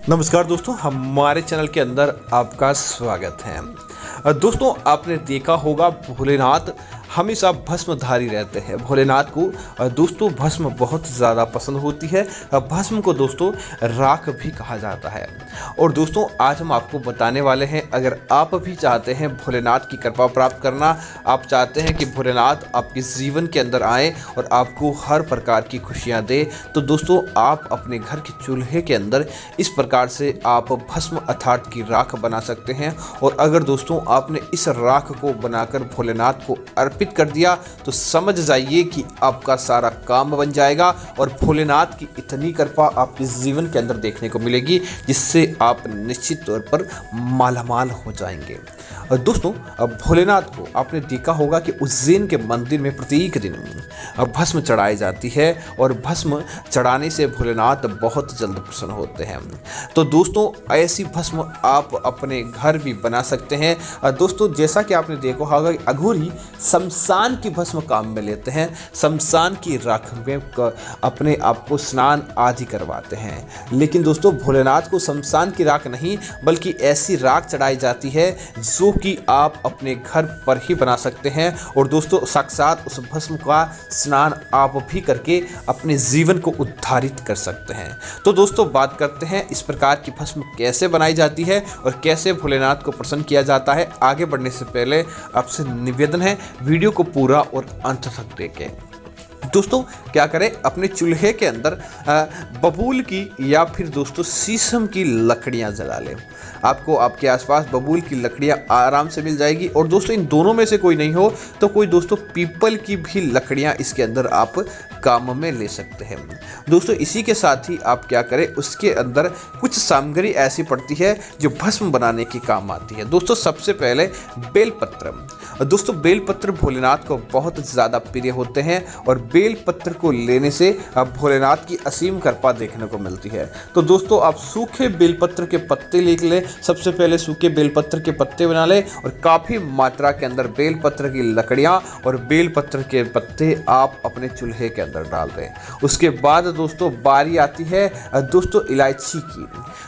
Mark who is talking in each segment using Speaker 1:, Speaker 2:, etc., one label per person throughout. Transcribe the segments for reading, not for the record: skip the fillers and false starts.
Speaker 1: नमस्कार दोस्तों, हमारे चैनल के अंदर आपका स्वागत है। दोस्तों, आपने देखा होगा भोलेनाथ हमेशा भस्मधारी रहते हैं। भोलेनाथ को दोस्तों भस्म बहुत ज़्यादा पसंद होती है। भस्म को दोस्तों राख भी कहा जाता है। और दोस्तों आज हम आपको बताने वाले हैं, अगर आप भी चाहते हैं भोलेनाथ की कृपा प्राप्त करना, आप चाहते हैं कि भोलेनाथ आपके जीवन के अंदर आए और आपको हर प्रकार की खुशियां दे, तो दोस्तों आप अपने घर के चूल्हे के अंदर इस प्रकार से आप भस्म अर्थात की राख बना सकते हैं। और अगर दोस्तों आपने इस राख को बनाकर भोलेनाथ को अर्पित कर दिया तो समझ जाइए कि आपका सारा काम बन जाएगा और भोलेनाथ की इतनी कृपा आपके जीवन के अंदर देखने को मिलेगी जिससे आप निश्चित तौर पर मालामाल हो जाएंगे। दोस्तों भोलेनाथ को आपने देखा होगा कि उज्जैन के मंदिर में प्रत्येक दिन भस्म चढ़ाई जाती है और भस्म चढ़ाने से भोलेनाथ बहुत जल्द प्रसन्न होते हैं। तो दोस्तों ऐसी भस्म आप अपने घर भी बना सकते हैं। दोस्तों जैसा कि आपने देखा होगा कि अघोरी शमशान की भस्म काम में लेते हैं, शमशान की राख में अपने आप को स्नान आदि करवाते हैं। लेकिन दोस्तों भोलेनाथ को शमशान की राख नहीं बल्कि ऐसी राख चढ़ाई जाती है जो कि आप अपने घर पर ही बना सकते हैं। और दोस्तों साक्षात उस भस्म का स्नान आप भी करके अपने जीवन को उद्धारित कर सकते हैं। तो दोस्तों बात करते हैं इस प्रकार की भस्म कैसे बनाई जाती है और कैसे भोलेनाथ को प्रसन्न किया जाता है। आगे बढ़ने से पहले आपसे निवेदन है, वीडियो को पूरा और अंत तक देखें। दोस्तों क्या करें, अपने चूल्हे के अंदर बबूल की या फिर दोस्तों शीशम की लकड़ियां जला लें। आपको आपके आसपास बबूल की लकड़ियां आराम से मिल जाएगी। और दोस्तों इन दोनों में से कोई नहीं हो तो कोई दोस्तों पीपल की भी लकड़ियां इसके अंदर आप काम में ले सकते हैं। दोस्तों इसी के साथ ही आप क्या करें, उसके अंदर कुछ सामग्री ऐसी पड़ती है जो भस्म बनाने की काम आती है। दोस्तों सबसे पहले बेलपत्र। दोस्तों बेलपत्र भोलेनाथ को बहुत ज़्यादा प्रिय होते हैं और बेलपत्र को लेने से भोलेनाथ की असीम कृपा देखने को मिलती है। तो दोस्तों आप सूखे बेलपत्र के पत्ते ले लें। सबसे पहले सूखे बेलपत्र के पत्ते बना लें और काफ़ी मात्रा के अंदर बेलपत्र की लकड़ियां और बेलपत्र के पत्ते आप अपने चूल्हे के अंदर डाल दें। उसके बाद दोस्तों बारी आती है दोस्तों इलायची की।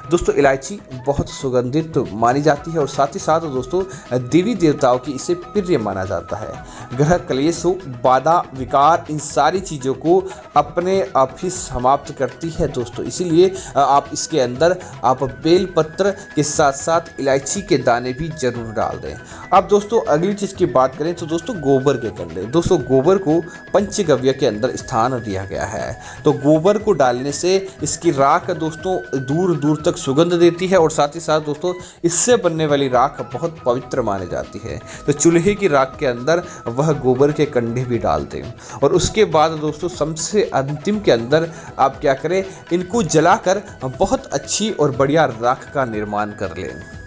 Speaker 1: दोस्तों इलायची बहुत सुगंधित मानी जाती है और साथ ही साथ दोस्तों देवी देवताओं की इसे प्रिय माना जाता है। ग्रह क्लेश हो, बाधा विकार, इन सारी चीज़ों को अपने आप ही समाप्त करती है दोस्तों। इसीलिए आप इसके अंदर आप बेलपत्र के साथ साथ इलायची के दाने भी जरूर डाल दें। अब दोस्तों अगली चीज़ की बात करें तो दोस्तों गोबर के कंडे। दोस्तों गोबर को पंचगव्य के अंदर स्थान दिया गया है। तो गोबर को डालने से इसकी राख दोस्तों दूर दूर तक सुगंध देती है और साथ ही साथ दोस्तों इससे बनने वाली राख बहुत पवित्र मानी जाती है। तो चूल्हे की राख के अंदर वह गोबर के कंडे भी डाल दें। और उसके बाद दोस्तों सबसे अंतिम के अंदर आप क्या करें, इनको जलाकर बहुत अच्छी और बढ़िया राख का निर्माण कर लें।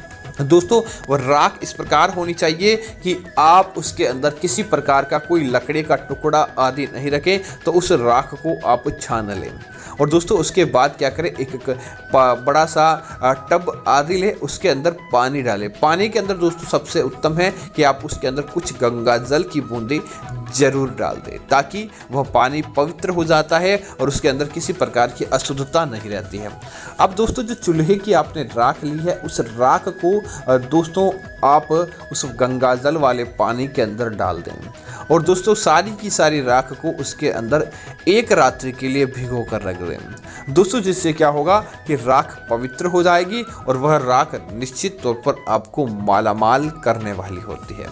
Speaker 1: दोस्तों वह राख इस प्रकार होनी चाहिए कि आप उसके अंदर किसी प्रकार का कोई लकड़ी का टुकड़ा आदि नहीं रखें। तो उस राख को आप छान लें। और दोस्तों उसके बाद क्या करें, एक बड़ा सा टब आदि ले, उसके अंदर पानी डालें। पानी के अंदर दोस्तों सबसे उत्तम है कि आप उसके अंदर कुछ गंगा जल की बूंदें जरूर डाल दें ताकि वह पानी पवित्र हो जाता है और उसके अंदर किसी प्रकार की अशुद्धता नहीं रहती है। अब दोस्तों जो चूल्हे की आपने राख ली है उस राख को दोस्तों आप उस गंगा जल वाले पानी के अंदर डाल दें। और दोस्तों सारी की सारी राख को उसके अंदर एक रात्रि के लिए भिगो कर रख दें दोस्तों, जिससे क्या होगा कि राख पवित्र हो जाएगी और वह राख निश्चित तौर पर आपको मालामाल करने वाली होती है।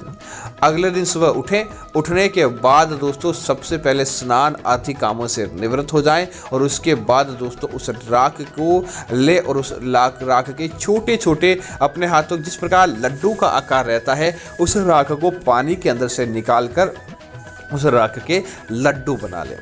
Speaker 1: अगले दिन सुबह उठने के बाद दोस्तों सबसे पहले स्नान आदि कामों से निवृत्त हो जाएं और उसके बाद दोस्तों उस राख को ले और उस राख के छोटे छोटे अपने हाथों जिस प्रकार लड्डू का आकार रहता है उस राख को पानी के अंदर से निकाल कर उस राख के लड्डू बना लें।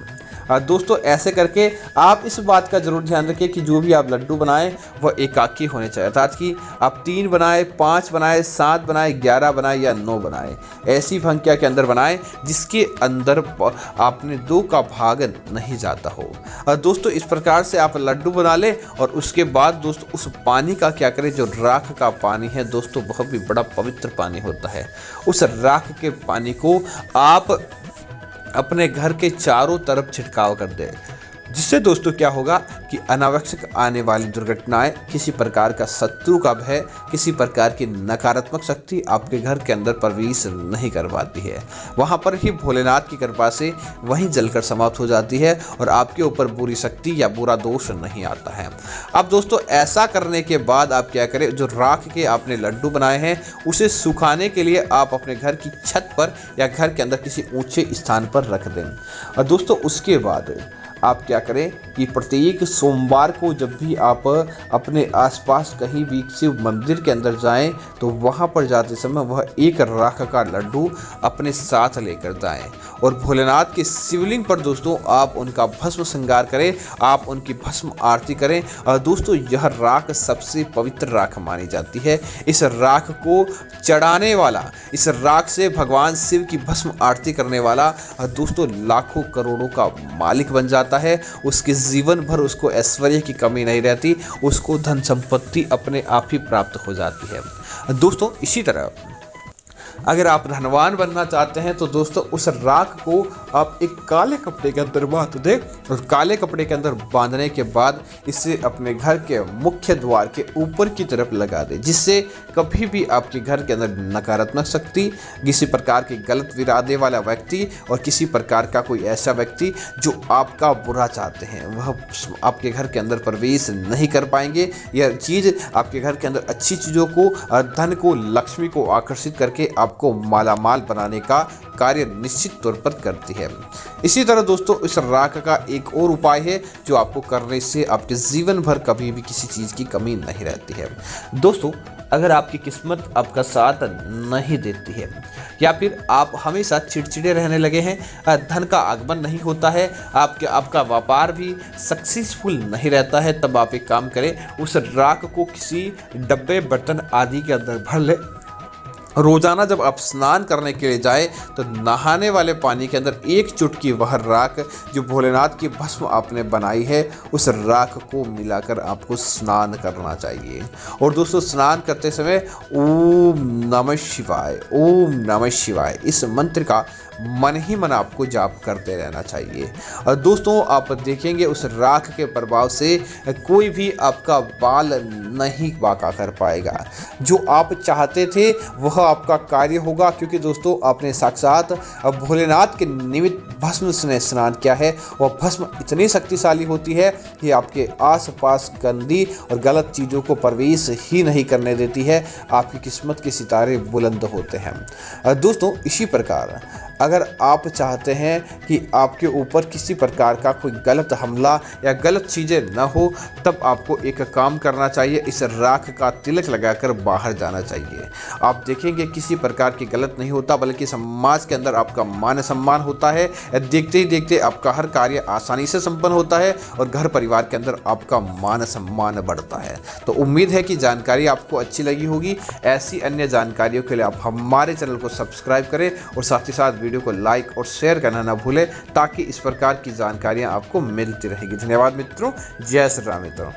Speaker 1: दोस्तों ऐसे करके आप इस बात का जरूर ध्यान रखें कि जो भी आप लड्डू बनाएं वह एकाकी होने चाहिए, अर्थात कि आप 3 बनाएं, 5 बनाएं, 7 बनाएं, 11 बनाएं या 9 बनाएं। ऐसी संख्या के अंदर बनाएं जिसके अंदर आपने 2 का भाग नहीं जाता हो। दोस्तों इस प्रकार से आप लड्डू बना लें और उसके बाद दोस्तों उस पानी का क्या करें, जो राख का पानी है दोस्तों बहुत भी बड़ा पवित्र पानी होता है। उस राख के पानी को आप अपने घर के चारों तरफ छिड़काव कर दें। जिससे दोस्तों क्या होगा कि अनावश्यक आने वाली दुर्घटनाएं, किसी प्रकार का शत्रु का भय, किसी प्रकार की नकारात्मक शक्ति आपके घर के अंदर प्रवेश नहीं कर पाती है। वहां पर ही भोलेनाथ की कृपा से वहीं जलकर समाप्त हो जाती है और आपके ऊपर बुरी शक्ति या बुरा दोष नहीं आता है। अब दोस्तों ऐसा करने के बाद आप क्या करें, जो राख के आपने लड्डू बनाए हैं उसे सुखाने के लिए आप अपने घर की छत पर या घर के अंदर किसी ऊंचे स्थान पर रख दें। और दोस्तों उसके बाद आप क्या करें कि प्रत्येक सोमवार को जब भी आप अपने आसपास कहीं भी शिव मंदिर के अंदर जाएं तो वहां पर जाते समय वह एक राख का लड्डू अपने साथ लेकर जाएं और भोलेनाथ के शिवलिंग पर दोस्तों आप उनका भस्म श्रृंगार करें, आप उनकी भस्म आरती करें। और दोस्तों यह राख सबसे पवित्र राख मानी जाती है। इस राख को चढ़ाने वाला, इस राख से भगवान शिव की भस्म आरती करने वाला दोस्तों लाखों करोड़ों का मालिक बन जाता है। उसके जीवन भर उसको ऐश्वर्य की कमी नहीं रहती, उसको धन संपत्ति अपने आप ही प्राप्त हो जाती है। दोस्तों इसी तरह अगर आप धनवान बनना चाहते हैं तो दोस्तों उस राख को आप एक काले कपड़े के अंदर बांध दें और काले कपड़े के अंदर बांधने के बाद इसे अपने घर के मुख्य द्वार के ऊपर की तरफ लगा दें, जिससे कभी भी आपके घर के अंदर नकारात्मक शक्ति, किसी प्रकार के गलत इरादे वाला व्यक्ति और किसी प्रकार का कोई ऐसा व्यक्ति जो आपका बुरा चाहते हैं वह आपके घर के अंदर प्रवेश नहीं कर पाएंगे। यह चीज़ आपके घर के अंदर अच्छी चीज़ों को, धन को, लक्ष्मी को आकर्षित करके आपको मालामाल बनाने का कार्य निश्चित तौर पर करती है। इसी तरह दोस्तों इस राख का एक और उपाय है जो आपको करने से आपके जीवन भर कभी भी किसी चीज़ की कमी नहीं रहती है। दोस्तों अगर आपकी किस्मत आपका साथ नहीं देती है या फिर आप हमेशा चिड़चिड़े रहने लगे हैं, धन का आगमन नहीं होता है, आपका व्यापार भी सक्सेसफुल नहीं रहता है, तब आप एक काम करें, उस राख को किसी डब्बे बर्तन आदि के अंदर भर ले। रोजाना जब आप स्नान करने के लिए जाए तो नहाने वाले पानी के अंदर एक चुटकी वह राख जो भोलेनाथ की भस्म आपने बनाई है उस राख को मिलाकर आपको स्नान करना चाहिए। और दोस्तों स्नान करते समय ओम नमः शिवाय, ओम नमः शिवाय इस मंत्र का मन ही मन आपको जाप करते रहना चाहिए। और दोस्तों आप देखेंगे उस राख के प्रभाव से कोई भी आपका बाल नहीं बांका कर पाएगा। जो आप चाहते थे वह आपका कार्य होगा, क्योंकि दोस्तों आपने साक्षात भोलेनाथ के निमित्त भस्म से स्नान किया है। वह भस्म इतनी शक्तिशाली होती है कि आपके आसपास गंदी और गलत चीज़ों को प्रवेश ही नहीं करने देती है। आपकी किस्मत के सितारे बुलंद होते हैं। दोस्तों इसी प्रकार अगर आप चाहते हैं कि आपके ऊपर किसी प्रकार का कोई गलत हमला या गलत चीज़ें न हो, तब आपको एक काम करना चाहिए, इस राख का तिलक लगाकर बाहर जाना चाहिए। आप देखेंगे किसी प्रकार की गलत नहीं होता, बल्कि समाज के अंदर आपका मान सम्मान होता है। देखते ही देखते आपका हर कार्य आसानी से संपन्न होता है और घर परिवार के अंदर आपका मान सम्मान बढ़ता है। तो उम्मीद है कि जानकारी आपको अच्छी लगी होगी। ऐसी अन्य जानकारियों के लिए आप हमारे चैनल को सब्सक्राइब करें और साथ ही साथ वीडियो को लाइक और शेयर करना ना भूलें, ताकि इस प्रकार की जानकारियां आपको मिलती रहेगी। धन्यवाद मित्रों, जय श्री राम मित्रों।